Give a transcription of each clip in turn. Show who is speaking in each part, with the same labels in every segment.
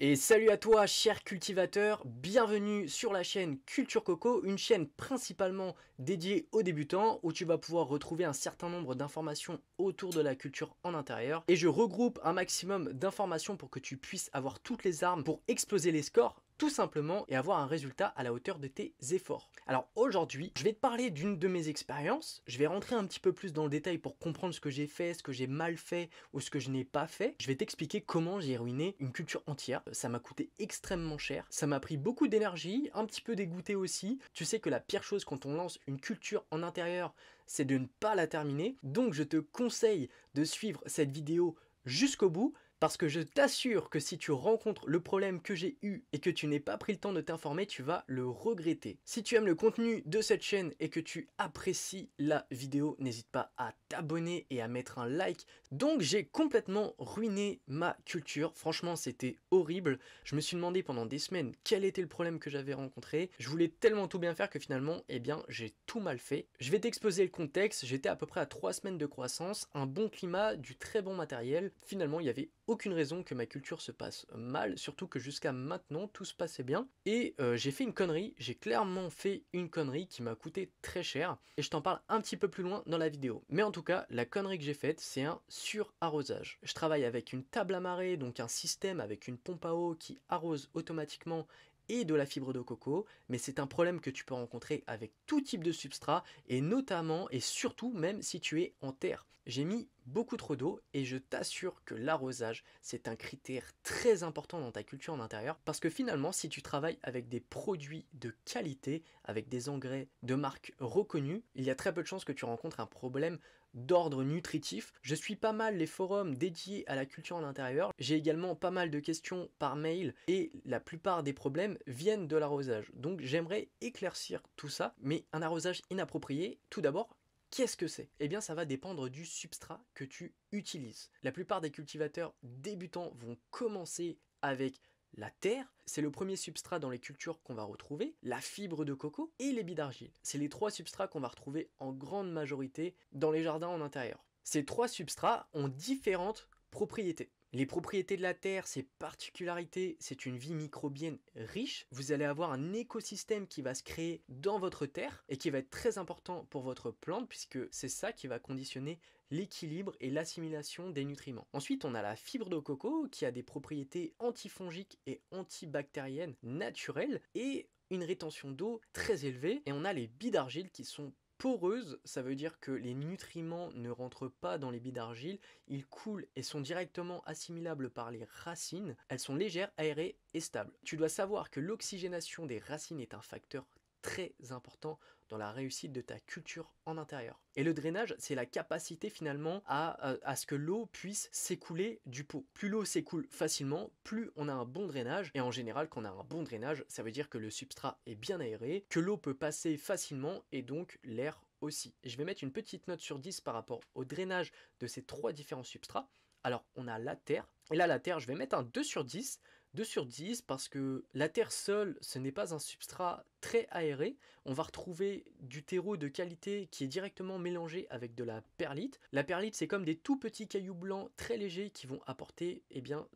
Speaker 1: Et salut à toi, cher cultivateur, bienvenue sur la chaîne Culture Coco, une chaîne principalement dédiée aux débutants où tu vas pouvoir retrouver un certain nombre d'informations autour de la culture en intérieur. Et je regroupe un maximum d'informations pour que tu puisses avoir toutes les armes pour exploser les scores, tout simplement, et avoir un résultat à la hauteur de tes efforts. Alors aujourd'hui, je vais te parler d'une de mes expériences, je vais rentrer un petit peu plus dans le détail pour comprendre ce que j'ai fait, ce que j'ai mal fait ou ce que je n'ai pas fait. Je vais t'expliquer comment j'ai ruiné une culture entière. Ça m'a coûté extrêmement cher, ça m'a pris beaucoup d'énergie, un petit peu dégoûté aussi. Tu sais que la pire chose quand on lance une culture en intérieur, c'est de ne pas la terminer. Donc je te conseille de suivre cette vidéo jusqu'au bout, parce que je t'assure que si tu rencontres le problème que j'ai eu et que tu n'aies pas pris le temps de t'informer, tu vas le regretter. Si tu aimes le contenu de cette chaîne et que tu apprécies la vidéo, n'hésite pas à t'abonner et à mettre un like. Donc j'ai complètement ruiné ma culture, franchement c'était horrible. Je me suis demandé pendant des semaines quel était le problème que j'avais rencontré. Je voulais tellement tout bien faire que finalement, eh bien, j'ai tout mal fait. Je vais t'exposer le contexte, j'étais à peu près à 3 semaines de croissance, un bon climat, du très bon matériel. Finalement, il y avait aucune raison que ma culture se passe mal, surtout que jusqu'à maintenant tout se passait bien. Et j'ai fait une connerie, j'ai clairement fait une connerie qui m'a coûté très cher, et je t'en parle un petit peu plus loin dans la vidéo. Mais en tout cas, la connerie que j'ai faite, c'est un surarrosage. Je travaille avec une table à marée, donc un système avec une pompe à eau qui arrose automatiquement et de la fibre de coco, mais c'est un problème que tu peux rencontrer avec tout type de substrat, et notamment et surtout même si tu es en terre. J'ai mis beaucoup trop d'eau et je t'assure que l'arrosage c'est un critère très important dans ta culture en intérieur, parce que finalement si tu travailles avec des produits de qualité, avec des engrais de marque reconnue, il y a très peu de chances que tu rencontres un problème d'ordre nutritif. Je suis pas mal les forums dédiés à la culture en intérieur, j'ai également pas mal de questions par mail et la plupart des problèmes viennent de l'arrosage. Donc j'aimerais éclaircir tout ça, mais un arrosage inapproprié, tout d'abord, qu'est-ce que c'est? Eh bien ça va dépendre du substrat que tu utilises. La plupart des cultivateurs débutants vont commencer avec la terre, c'est le premier substrat dans les cultures qu'on va retrouver, la fibre de coco et les billes d'argile. C'est les trois substrats qu'on va retrouver en grande majorité dans les jardins en intérieur. Ces trois substrats ont différentes propriétés. Les propriétés de la terre, ses particularités, c'est une vie microbienne riche. Vous allez avoir un écosystème qui va se créer dans votre terre et qui va être très important pour votre plante, puisque c'est ça qui va conditionner l'équilibre et l'assimilation des nutriments. Ensuite, on a la fibre de coco qui a des propriétés antifongiques et antibactériennes naturelles et une rétention d'eau très élevée. Et on a les billes d'argile qui sont poreuses, ça veut dire que les nutriments ne rentrent pas dans les billes d'argile, ils coulent et sont directement assimilables par les racines. Elles sont légères, aérées et stables. Tu dois savoir que l'oxygénation des racines est un facteur très important dans la réussite de ta culture en intérieur. Et le drainage, c'est la capacité finalement à ce que l'eau puisse s'écouler du pot. Plus l'eau s'écoule facilement, plus on a un bon drainage. Et en général, quand on a un bon drainage, ça veut dire que le substrat est bien aéré, que l'eau peut passer facilement et donc l'air aussi. Et je vais mettre une petite note sur 10 par rapport au drainage de ces trois différents substrats. Alors, on a la terre. Et là, la terre, je vais mettre un 2 sur 10. 2 sur 10 parce que la terre seule, ce n'est pas un substrat très aéré. On va retrouver du terreau de qualité qui est directement mélangé avec de la perlite. La perlite, c'est comme des tout petits cailloux blancs très légers qui vont apporter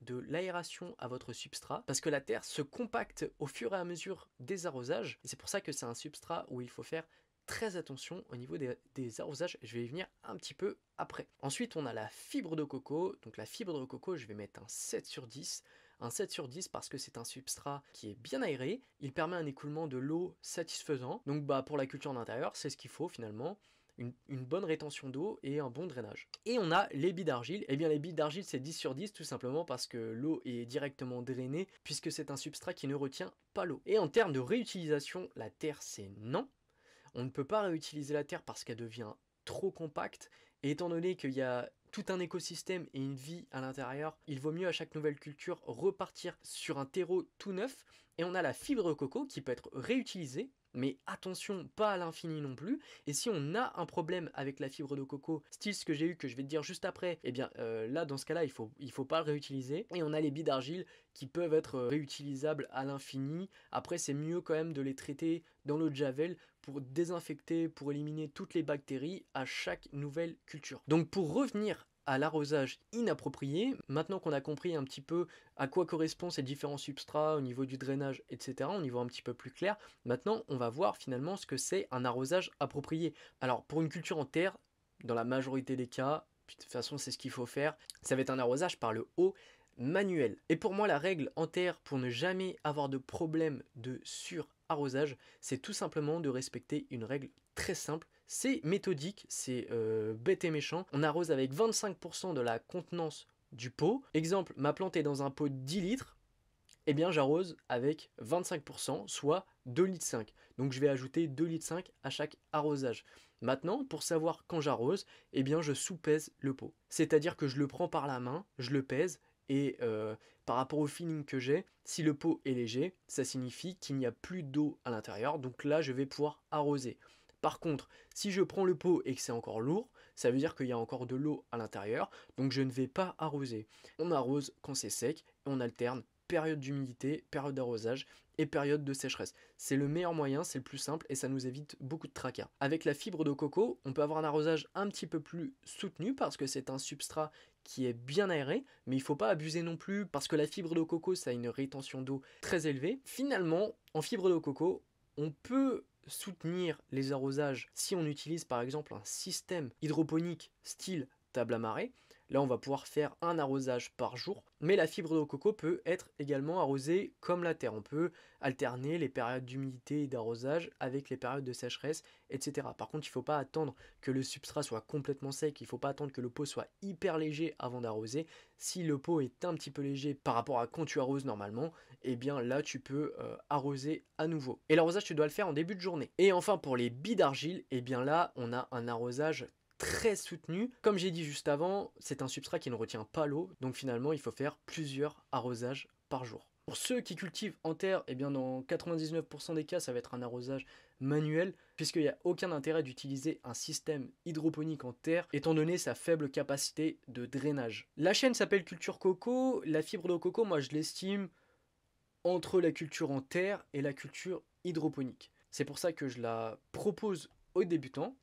Speaker 1: de l'aération à votre substrat, parce que la terre se compacte au fur et à mesure des arrosages. Et c'est pour ça que c'est un substrat où il faut faire très attention au niveau des arrosages, je vais y venir un petit peu après. Ensuite, on a la fibre de coco. Donc la fibre de coco, je vais mettre un 7 sur 10. Un 7 sur 10 parce que c'est un substrat qui est bien aéré. Il permet un écoulement de l'eau satisfaisant. Donc pour la culture d'intérieur, c'est ce qu'il faut finalement. Une bonne rétention d'eau et un bon drainage. Et on a les billes d'argile. Et bien les billes d'argile, c'est 10 sur 10 tout simplement parce que l'eau est directement drainée puisque c'est un substrat qui ne retient pas l'eau. Et en termes de réutilisation, la terre, c'est non. On ne peut pas réutiliser la terre parce qu'elle devient trop compacte, et étant donné qu'il y a tout un écosystème et une vie à l'intérieur, il vaut mieux à chaque nouvelle culture repartir sur un terreau tout neuf. Et on a la fibre de coco qui peut être réutilisée, mais attention, pas à l'infini non plus. Et si on a un problème avec la fibre de coco, style ce que j'ai eu, que je vais te dire juste après, et bien là dans ce cas là il faut pas le réutiliser. Et on a les billes d'argile qui peuvent être réutilisables à l'infini. Après c'est mieux quand même de les traiter dans l'eau de javel pour désinfecter, pour éliminer toutes les bactéries à chaque nouvelle culture. Donc pour revenir à l'arrosage inapproprié. Maintenant qu'on a compris un petit peu à quoi correspondent ces différents substrats au niveau du drainage, etc., on y voit un petit peu plus clair. Maintenant, on va voir finalement ce que c'est un arrosage approprié. Alors, pour une culture en terre, dans la majorité des cas, de toute façon, c'est ce qu'il faut faire, ça va être un arrosage par le haut manuel. Et pour moi, la règle en terre pour ne jamais avoir de problème de surarrosage, c'est tout simplement de respecter une règle très simple. C'est méthodique, c'est bête et méchant. On arrose avec 25% de la contenance du pot. Exemple, ma plante est dans un pot de 10 litres. Eh bien, j'arrose avec 25%, soit 2,5 litres. Donc, je vais ajouter 2,5 litres à chaque arrosage. Maintenant, pour savoir quand j'arrose, eh bien, je sous-pèse le pot. C'est-à-dire que je le prends par la main, je le pèse, et par rapport au feeling que j'ai, si le pot est léger, ça signifie qu'il n'y a plus d'eau à l'intérieur. Donc là, je vais pouvoir arroser. Par contre, si je prends le pot et que c'est encore lourd, ça veut dire qu'il y a encore de l'eau à l'intérieur, donc je ne vais pas arroser. On arrose quand c'est sec, et on alterne période d'humidité, période d'arrosage et période de sécheresse. C'est le meilleur moyen, c'est le plus simple et ça nous évite beaucoup de tracas. Avec la fibre de coco, on peut avoir un arrosage un petit peu plus soutenu parce que c'est un substrat qui est bien aéré, mais il ne faut pas abuser non plus parce que la fibre de coco, ça a une rétention d'eau très élevée. Finalement, en fibre de coco, on peut soutenir les arrosages si on utilise par exemple un système hydroponique style table à marée. Là, on va pouvoir faire un arrosage par jour, mais la fibre de coco peut être également arrosée comme la terre. On peut alterner les périodes d'humidité et d'arrosage avec les périodes de sécheresse, etc. Par contre, il ne faut pas attendre que le substrat soit complètement sec, il ne faut pas attendre que le pot soit hyper léger avant d'arroser. Si le pot est un petit peu léger par rapport à quand tu arroses normalement, eh bien là, tu peux arroser à nouveau. Et l'arrosage, tu dois le faire en début de journée. Et enfin, pour les billes d'argile, eh bien là, on a un arrosage très soutenu. Comme j'ai dit juste avant, c'est un substrat qui ne retient pas l'eau, donc finalement il faut faire plusieurs arrosages par jour. Pour ceux qui cultivent en terre, eh bien dans 99% des cas, ça va être un arrosage manuel, puisqu'il n'y a aucun intérêt d'utiliser un système hydroponique en terre, étant donné sa faible capacité de drainage. La chaîne s'appelle Culture Coco, la fibre de coco, moi je l'estime entre la culture en terre et la culture hydroponique. C'est pour ça que je la propose aux débutants,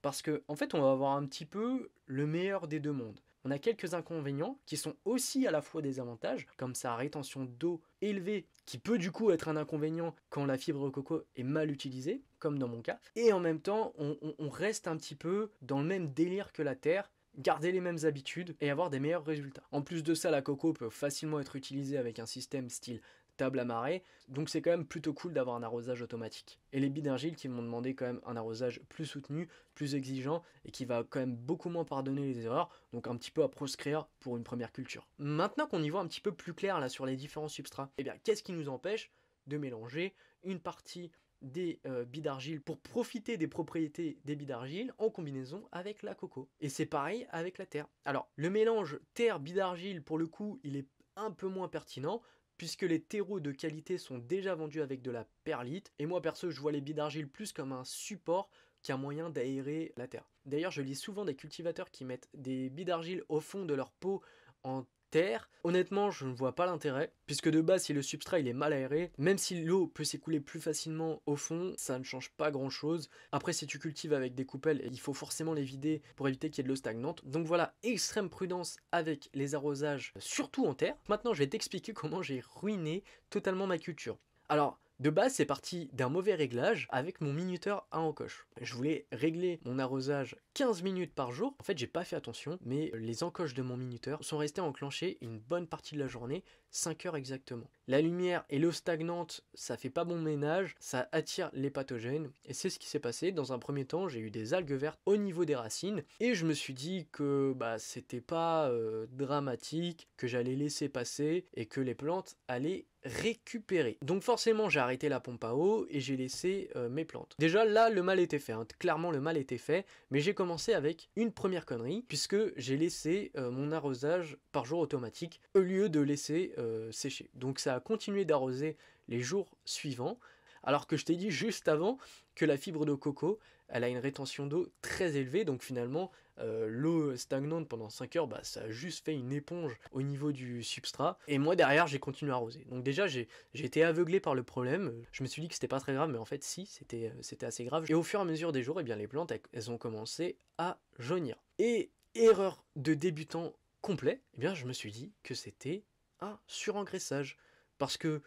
Speaker 1: parce que en fait on va avoir un petit peu le meilleur des deux mondes. On a quelques inconvénients qui sont aussi à la fois des avantages, comme sa rétention d'eau élevée, qui peut du coup être un inconvénient quand la fibre de coco est mal utilisée, comme dans mon cas. Et en même temps, on reste un petit peu dans le même délire que la terre, garder les mêmes habitudes et avoir des meilleurs résultats. En plus de ça, la coco peut facilement être utilisée avec un système style table à marée, donc c'est quand même plutôt cool d'avoir un arrosage automatique. Et les billes d'argile qui m'ont demandé quand même un arrosage plus soutenu, plus exigeant, et qui va quand même beaucoup moins pardonner les erreurs, donc un petit peu à proscrire pour une première culture. Maintenant qu'on y voit un petit peu plus clair là sur les différents substrats, eh bien qu'est-ce qui nous empêche de mélanger une partie des billes d'argile pour profiter des propriétés des billes d'argile en combinaison avec la coco. Et c'est pareil avec la terre. Alors le mélange terre-billes d'argile, pour le coup, il est un peu moins pertinent, puisque les terreaux de qualité sont déjà vendus avec de la perlite, et moi perso je vois les billes d'argile plus comme un support qu'un moyen d'aérer la terre. D'ailleurs je lis souvent des cultivateurs qui mettent des billes d'argile au fond de leur pot en terre. Honnêtement je ne vois pas l'intérêt, puisque de base si le substrat il est mal aéré, même si l'eau peut s'écouler plus facilement au fond, ça ne change pas grand chose. Après si tu cultives avec des coupelles, il faut forcément les vider pour éviter qu'il y ait de l'eau stagnante. Donc voilà, extrême prudence avec les arrosages, surtout en terre. Maintenant je vais t'expliquer comment j'ai ruiné totalement ma culture. Alors de base, c'est parti d'un mauvais réglage avec mon minuteur à encoche. Je voulais régler mon arrosage 15 minutes par jour. En fait, j'ai pas fait attention, mais les encoches de mon minuteur sont restées enclenchées une bonne partie de la journée, 5 heures exactement. La lumière et l'eau stagnante, ça fait pas bon ménage, ça attire les pathogènes, et c'est ce qui s'est passé. Dans un premier temps, j'ai eu des algues vertes au niveau des racines, et je me suis dit que c'était pas dramatique, que j'allais laisser passer, et que les plantes allaient récupérer. Donc forcément j'ai arrêté la pompe à eau et j'ai laissé mes plantes. Déjà là le mal était fait, hein. Clairement le mal était fait, mais j'ai commencé avec une première connerie, puisque j'ai laissé mon arrosage par jour automatique au lieu de laisser sécher. Donc ça a continué d'arroser les jours suivants, alors que je t'ai dit juste avant que la fibre de coco, elle a une rétention d'eau très élevée, donc finalement l'eau stagnante pendant 5 heures, ça a juste fait une éponge au niveau du substrat, et moi derrière j'ai continué à arroser. Donc déjà j'ai été aveuglé par le problème, je me suis dit que c'était pas très grave, mais en fait si, c'était assez grave. Et au fur et à mesure des jours, eh bien, les plantes elles ont commencé à jaunir. Et erreur de débutant complet, eh bien je me suis dit que c'était un surengraissage. Parce que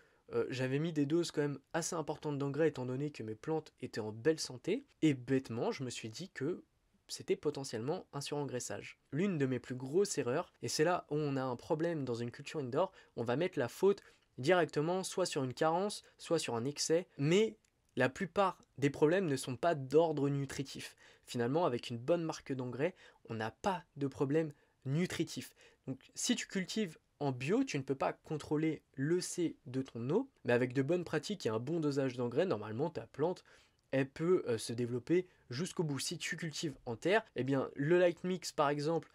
Speaker 1: j'avais mis des doses quand même assez importantes d'engrais étant donné que mes plantes étaient en belle santé. Et bêtement, je me suis dit que c'était potentiellement un surengraissage. L'une de mes plus grosses erreurs, et c'est là où on a un problème dans une culture indoor, on va mettre la faute directement soit sur une carence, soit sur un excès, mais la plupart des problèmes ne sont pas d'ordre nutritif. Finalement, avec une bonne marque d'engrais, on n'a pas de problème nutritif. Donc si tu cultives en bio, tu ne peux pas contrôler le C de ton eau, mais avec de bonnes pratiques et un bon dosage d'engrais, normalement ta plante, elle peut se développer jusqu'au bout. Si tu cultives en terre, eh bien le light mix par exemple,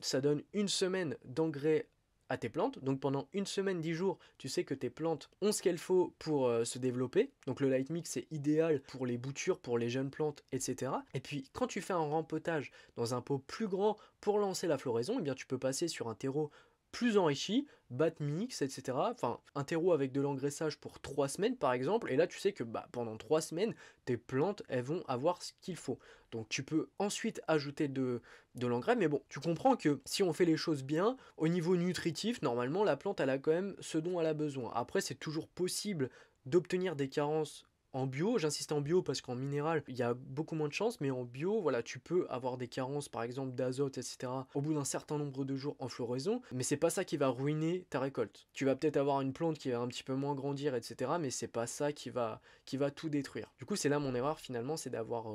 Speaker 1: ça donne une semaine d'engrais à tes plantes. Donc pendant une semaine, 10 jours, tu sais que tes plantes ont ce qu'elles faut pour se développer. Donc le light mix c'est idéal pour les boutures, pour les jeunes plantes, etc. Et puis quand tu fais un rempotage dans un pot plus grand pour lancer la floraison, eh bien tu peux passer sur un terreau plus enrichi, bat mix, etc. Enfin, un terreau avec de l'engraissage pour 3 semaines par exemple, et là tu sais que pendant 3 semaines, tes plantes, elles vont avoir ce qu'il faut. Donc tu peux ensuite ajouter de l'engrais, mais bon, tu comprends que si on fait les choses bien, au niveau nutritif, normalement la plante, elle a quand même ce dont elle a besoin. Après, c'est toujours possible d'obtenir des carences en bio. J'insiste en bio parce qu'en minéral, il y a beaucoup moins de chances, mais en bio, voilà, tu peux avoir des carences, par exemple d'azote, etc., au bout d'un certain nombre de jours en floraison, mais c'est pas ça qui va ruiner ta récolte. Tu vas peut-être avoir une plante qui va un petit peu moins grandir, etc., mais c'est pas ça qui va tout détruire. Du coup, c'est là mon erreur finalement, c'est d'avoir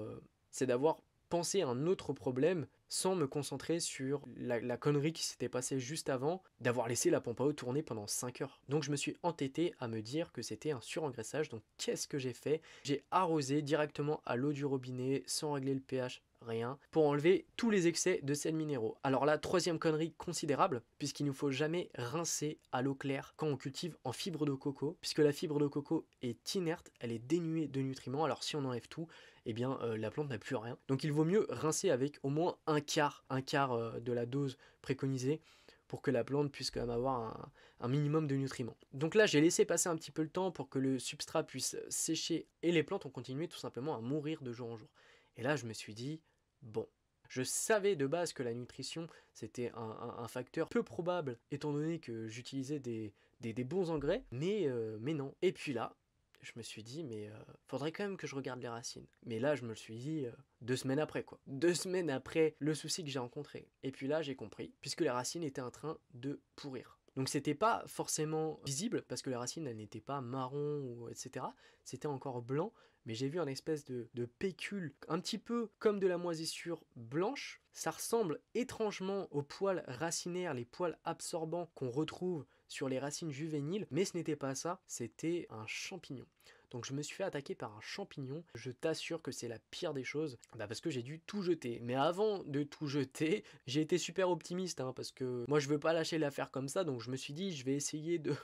Speaker 1: pensé à un autre problème sans me concentrer sur la connerie qui s'était passée juste avant, d'avoir laissé la pompe à eau tourner pendant 5 heures. Donc je me suis entêté à me dire que c'était un surengraissage. Donc qu'est-ce que j'ai fait? J'ai arrosé directement à l'eau du robinet sans régler le pH, rien, pour enlever tous les excès de sels minéraux. Alors là, troisième connerie considérable, puisqu'il ne faut jamais rincer à l'eau claire quand on cultive en fibre de coco, puisque la fibre de coco est inerte, elle est dénuée de nutriments. Alors si on enlève tout, eh bien la plante n'a plus rien. Donc il vaut mieux rincer avec au moins un quart de la dose préconisée pour que la plante puisse quand même avoir un minimum de nutriments. Donc là, j'ai laissé passer un petit peu le temps pour que le substrat puisse sécher et les plantes ont continué tout simplement à mourir de jour en jour. Et là, je me suis dit, bon, je savais de base que la nutrition, c'était un facteur peu probable, étant donné que j'utilisais des bons engrais, mais non. Et puis là, je me suis dit, mais faudrait quand même que je regarde les racines. Mais là, je me suis dit, 2 semaines après, quoi. 2 semaines après le souci que j'ai rencontré. Et puis là, j'ai compris, puisque les racines étaient en train de pourrir. Donc c'était pas forcément visible, parce que les racines, elles n'étaient pas marron, ou etc. C'était encore blanc, mais j'ai vu un espèce de pécule, un petit peu comme de la moisissure blanche. Ça ressemble étrangement aux poils racinaires, les poils absorbants qu'on retrouve sur les racines juvéniles, mais ce n'était pas ça, c'était un champignon. Donc je me suis fait attaquer par un champignon, je t'assure que c'est la pire des choses, parce que j'ai dû tout jeter. Mais avant de tout jeter, j'ai été super optimiste, parce que moi je veux pas lâcher l'affaire comme ça, donc je me suis dit je vais essayer de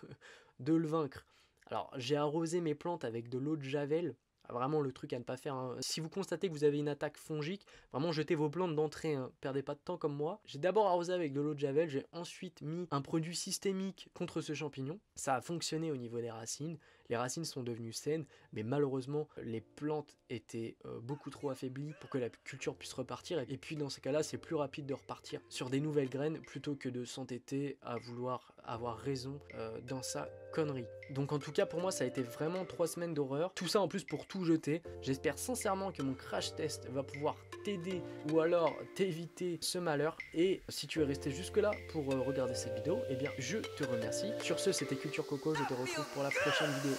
Speaker 1: le vaincre. Alors j'ai arrosé mes plantes avec de l'eau de javel, vraiment le truc à ne pas faire. Si vous constatez que vous avez une attaque fongique, vraiment jetez vos plantes d'entrée, perdez pas de temps comme moi. J'ai d'abord arrosé avec de l'eau de javel, j'ai ensuite mis un produit systémique contre ce champignon. Ça a fonctionné au niveau des racines, les racines sont devenues saines, mais malheureusement les plantes étaient beaucoup trop affaiblies pour que la culture puisse repartir. Et puis dans ces cas-là, c'est plus rapide de repartir sur des nouvelles graines plutôt que de s'entêter à vouloir avoir raison dans sa connerie. Donc en tout cas pour moi ça a été vraiment 3 semaines d'horreur, tout ça en plus pour tout jeter. J'espère sincèrement que mon crash test va pouvoir t'aider ou alors t'éviter ce malheur, et si tu es resté jusque là pour regarder cette vidéo, eh bien je te remercie. Sur ce, c'était Culture Coco, je te retrouve pour la prochaine vidéo.